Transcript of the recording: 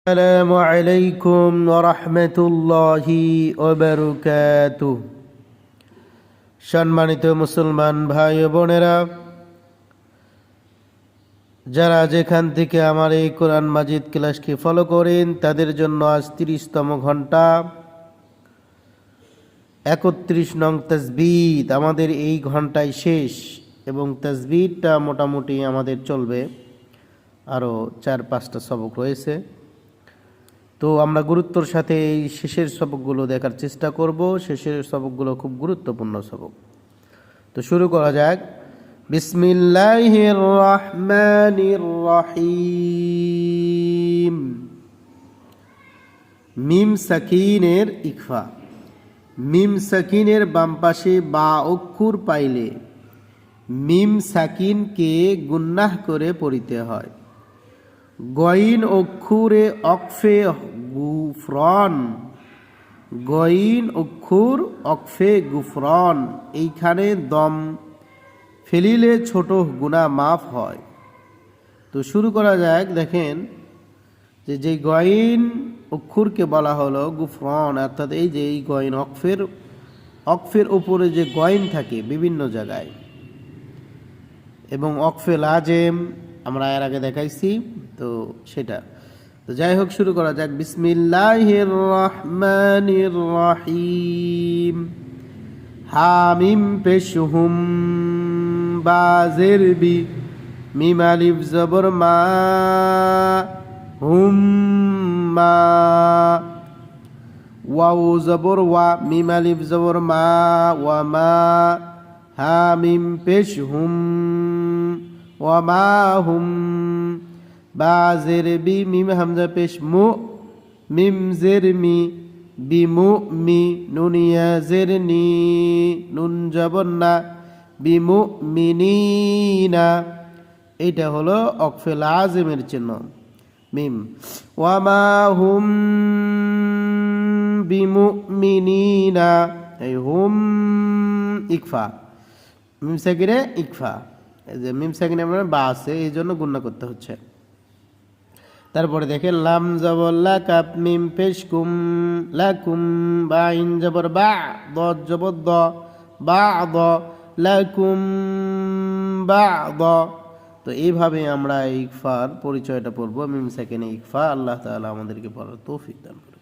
আসসালামু আলাইকুম ওয়া রাহমাতুল্লাহি ওয়া বারাকাতুহু। সম্মানিত মুসলমান ভাই ও বোনেরা, যারা যেখান থেকে আমার এই কোরআন মাজিদ ক্লাসকে ফলো করেন, তাদের জন্য আজ 30তম ঘন্টা 31 নং তাসবিহ আমাদের এই ঘন্টায় শেষ, এবং তাসবিহটা মোটামুটি আমাদের চলবে আরও 4-5টা সবক রয়েছে। তো আমরা গুরুত্বর সাথে এই শেষের সবকগুলো দেখার চেষ্টা করব। শেষের সবকগুলো খুব গুরুত্বপূর্ণ সবক। তো শুরু করা যাক। বিসমিল্লাহির রহমানির রহিম। মিম সাকিনের ইকফা। মিম সাকিনের বাম পাশে বা অক্ষর পাইলে মিম সাকিনকে গুন্নাহ করে পড়িতে হয়। গইন অক্ষরে অকফে গুফরন, গইন অক্ষর অকফে গুফরন, এইখানে দম ফেলিলে ছোট গুনাহ মাফ হয়। তো শুরু করা যাক। দেখেন যে গইন অক্ষরকে বলা হলো গুফরন, অর্থাৎ এই যে এই গইন অকফের উপরে যে গইন থাকে বিভিন্ন জায়গায়, এবং অকফে লাজেম আমরা এর আগে দেখাইছি, তো সেটা। তো যাই হোক, শুরু করা যাক। বিসমিল্লাহির রহমানির রহিম। হামিম পেশহুম, বাজের বি, মিম আলিফ জবর মা, হুম মা, ওয়াও জবর ওয়া, মিম আলিফ জবর মা, ওয়া মা, হামিম পেশহুম, ওয়া মা হুম, বাজের বি, মিম হামজা পেশ মু, মিম জের মি, বিমু মি, নুনিয়া জের নি, নুন জবর না, বিমু মিনিনা। এইটা হলো অকফেল আজমের চিহ্ন মিম। ওয়ামা হুম বিমু মিনিনা, এই হুম ইকফা, মিম সাকিনে ইকফা। এই যে মিম সাকিনে আমরা বা আছে, এই জন্য গুণনা করতে হচ্ছে। তারপরে দেখেন লাম জবর লা, কাপ মিম পেশ কুম, লাকুম, বা ইন জবর বা, দ জবর দ, বা দ, লাকুম বা দ। তো এইভাবে আমরা ইকফার পরিচয়টা পড়বো, মিম সাকিনে ইকফা। আল্লাহ তাআলা আমাদেরকে পড়ার তৌফিক দান করুন।